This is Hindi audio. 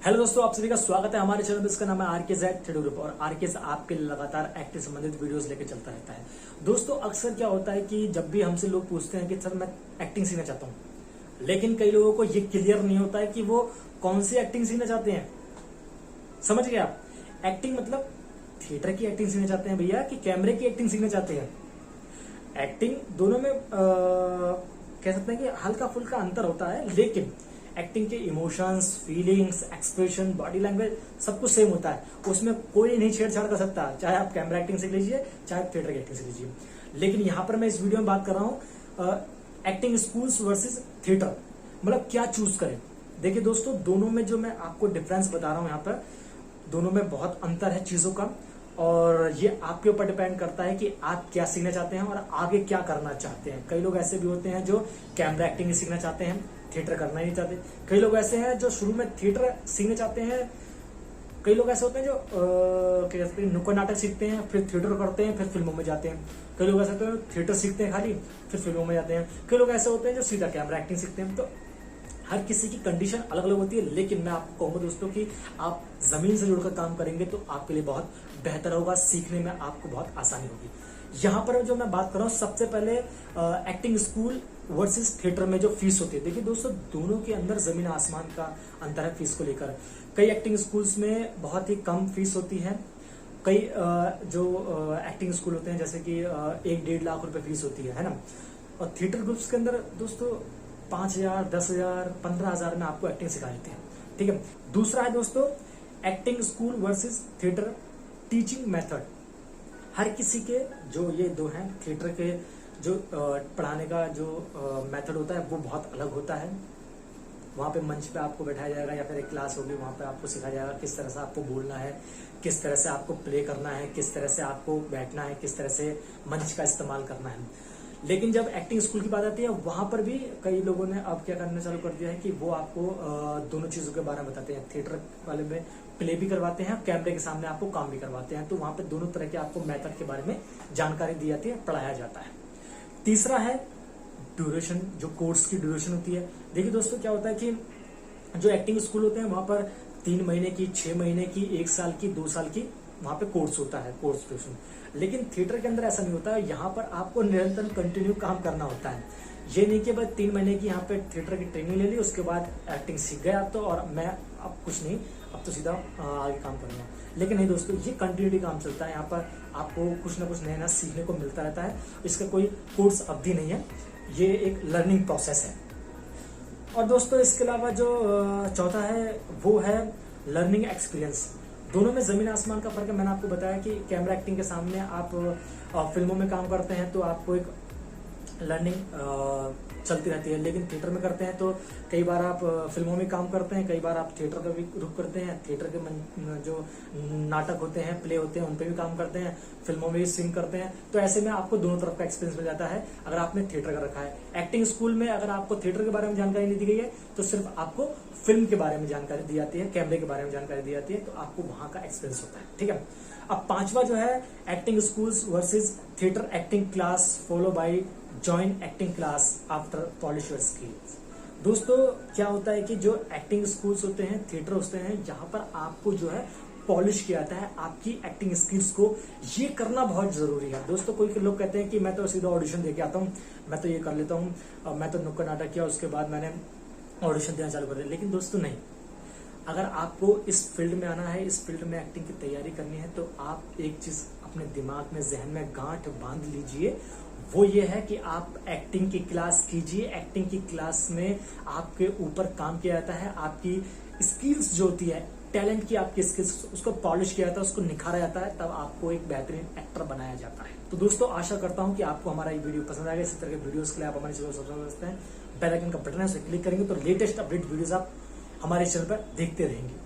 हेलो दोस्तों, आप सभी का स्वागत है हमारे चैनल पे। इसका नाम है आरकेजेड थ्रेड ग्रुप और आरकेज आपके लगातार एक्टिंग संबंधित वीडियोस लेकर चलता रहता है। दोस्तों, अक्सर क्या होता है कि जब भी हमसे लोग पूछते हैं कि सर मैं एक्टिंग सीखना चाहता हूँ, लेकिन कई लोगों को ये क्लियर नहीं होता है कि वो कौन सी एक्टिंग सीखना चाहते हैं। समझ गए आप? एक्टिंग मतलब थिएटर की एक्टिंग सीखना चाहते हैं भैया कि कैमरे की एक्टिंग सीखना चाहते हैं। एक्टिंग दोनों में कह सकते हैं कि हल्का फुल्का अंतर होता है, लेकिन एक्टिंग के emotions, feelings, expression, body language सब कुछ सेम होता है। उसमें कोई नहीं छेड़छाड़ कर सकता, चाहे आप कैमरा एक्टिंग सीख लीजिए चाहे थिएटर की एक्टिंग सीख लीजिए। लेकिन यहाँ पर मैं इस वीडियो में बात कर रहा हूँ एक्टिंग स्कूल्स वर्सेस थिएटर, मतलब क्या चूज करें। देखिए दोस्तों, दोनों में जो मैं आपको डिफरेंस बता रहा हूँ यहाँ पर, दोनों में बहुत अंतर है चीजों का, और ये आपके ऊपर डिपेंड करता है कि आप क्या सीखना चाहते हैं और आगे क्या करना चाहते हैं। कई लोग ऐसे भी होते हैं जो कैमरा एक्टिंग सीखना चाहते हैं, थिएटर करना ही नहीं चाहते। कई लोग ऐसे हैं जो शुरू में थिएटर सीखना चाहते हैं। कई लोग ऐसे होते हैं जो क्या कहते हैं, नुक्कड़ नाटक सीखते हैं, फिर थिएटर करते हैं, फिर फिल्मों में जाते हैं। कई लोग ऐसे होते हैं थिएटर सीखते हैं खाली, फिर फिल्मों में जाते हैं। कई लोग ऐसे होते हैं जो सीधा कैमरा एक्टिंग सीखते हैं। तो हर किसी की कंडीशन अलग अलग होती है, लेकिन मैं आपको कहूंगा दोस्तों कि आप जमीन से जुड़कर काम करेंगे तो आपके लिए बहुत बेहतर होगा, सीखने में आपको बहुत आसानी होगी। यहाँ पर जो मैं बात कर रहा हूँ, सबसे पहले एक्टिंग स्कूल वर्सेस थिएटर में जो फीस होती है। देखिए दोस्तों, दोनों के अंदर जमीन आसमान का अंतर है फीस को लेकर। कई एक्टिंग स्कूल्स में बहुत ही कम फीस होती है। कई जो एक्टिंग स्कूल होते हैं जैसे कि 1-1.5 लाख रुपए फीस होती है ना। और थिएटर ग्रुप्स के अंदर दोस्तों 5,000, 10,000, 15,000 में आपको एक्टिंग सिखा देते हैं। ठीक है। दूसरा है दोस्तों acting school versus theatre teaching method. हर किसी के जो ये दो हैं, थिएटर के जो पढ़ाने का जो मेथड होता है वो बहुत अलग होता है। वहां पे मंच पे आपको बैठाया जाएगा या फिर एक क्लास होगी, वहां पे आपको सिखाया जाएगा किस तरह से आपको बोलना है, किस तरह से आपको प्ले करना है, किस तरह से आपको बैठना है, किस तरह से मंच का इस्तेमाल करना है। लेकिन जब एक्टिंग स्कूल की बात आती है, वहां पर भी कई लोगों ने अब क्या करना चालू कर दिया है कि वो आपको दोनों चीजों के बारे में बताते हैं। थिएटर वाले में प्ले भी करवाते हैं, कैमरे के सामने आपको काम भी करवाते हैं। तो वहां पे दोनों तरह के आपको मेथड के बारे में जानकारी दी जाती है, पढ़ाया जाता है। तीसरा है ड्यूरेशन, जो कोर्स की ड्यूरेशन होती है। देखिए दोस्तों, क्या होता है कि जो एक्टिंग स्कूल होते हैं वहां पर 3 महीने की, 6 महीने की, 1 साल की, 2 साल की वहां पे कोर्स होता है, कोर्स ड्यूरेशन। लेकिन थिएटर के अंदर ऐसा नहीं होता है। यहाँ पर आपको निरंतर कंटिन्यू काम करना होता है। ये नहीं कि बस 3 महीने की यहाँ पे थिएटर की ट्रेनिंग ले ली, उसके बाद एक्टिंग सीख गया तो और मैं अब कुछ नहीं, अब तो सीधा आगे काम करूंगा। लेकिन नहीं दोस्तों, ये कंटिन्यूटी काम चलता है। यहाँ पर आपको कुछ ना कुछ नया नया सीखने को मिलता रहता है। इसका कोई कोर्स अवधि नहीं है, ये एक लर्निंग प्रोसेस है। और दोस्तों, इसके अलावा जो चौथा है वो है लर्निंग एक्सपीरियंस। दोनों में जमीन आसमान का फर्क है। मैंने आपको बताया कि कैमरा एक्टिंग के सामने आप फिल्मों में काम करते हैं तो आपको एक लर्निंग चलती रहती है, लेकिन थिएटर में करते हैं तो कई बार आप फिल्मों में काम करते हैं, कई बार आप थिएटर का भी रुख करते हैं। थिएटर के जो नाटक होते हैं, प्ले होते हैं, उन पे भी काम करते हैं, फिल्मों में भी सिंग करते हैं। तो ऐसे में आपको दोनों तरफ का एक्सपीरियंस मिल जाता है अगर आपने थिएटर का रखा है। एक्टिंग स्कूल में अगर आपको थिएटर के बारे में जानकारी नहीं दी गई है तो सिर्फ आपको फिल्म के बारे में जानकारी दी जाती है, कैमरे के बारे में जानकारी दी जाती है, तो आपको वहां का एक्सपीरियंस होता है। ठीक है। अब पांचवा जो है acting schools versus theatre acting class follow by joint acting class after polish your skills. दोस्तों, क्या होता है कि जो एक्टिंग स्कूल्स होते हैं, थिएटर होते हैं, जहां पर आपको जो है पॉलिश किया जाता है आपकी एक्टिंग स्किल्स को। ये करना बहुत जरूरी है दोस्तों। कोई लोग कहते हैं कि मैं तो सीधा ऑडिशन दे के आता हूँ, मैं तो ये कर लेता हूँ, मैं तो नुक्कड़ नाटक किया उसके बाद मैंने ऑडिशन देना चालू कर दिया। लेकिन दोस्तों नहीं, अगर आपको इस फील्ड में आना है, इस फील्ड में एक्टिंग की तैयारी करनी है, तो आप एक चीज अपने दिमाग में, जहन में गांठ बांध लीजिए। वो ये है कि आप एक्टिंग की क्लास कीजिए। एक्टिंग की क्लास में आपके ऊपर काम किया जाता है, आपकी स्किल्स जो होती है, टैलेंट की आपकी स्किल्स, उसको पॉलिश किया जाता है, उसको निखारा जाता है, तब आपको एक बेहतरीन एक्टर बनाया जाता है। तो दोस्तों, आशा करता हूं कि आपको हमारा ये वीडियो पसंद आएगा। इसी तरह के वीडियोस के लिए आप हमारे चैनल को सब्सक्राइब कर सकते हैं। बेल आइकन का बटन है, उसे क्लिक करेंगे तो लेटेस्ट अपडेट वीडियोस आप हमारे चैनल पर देखते रहेंगे।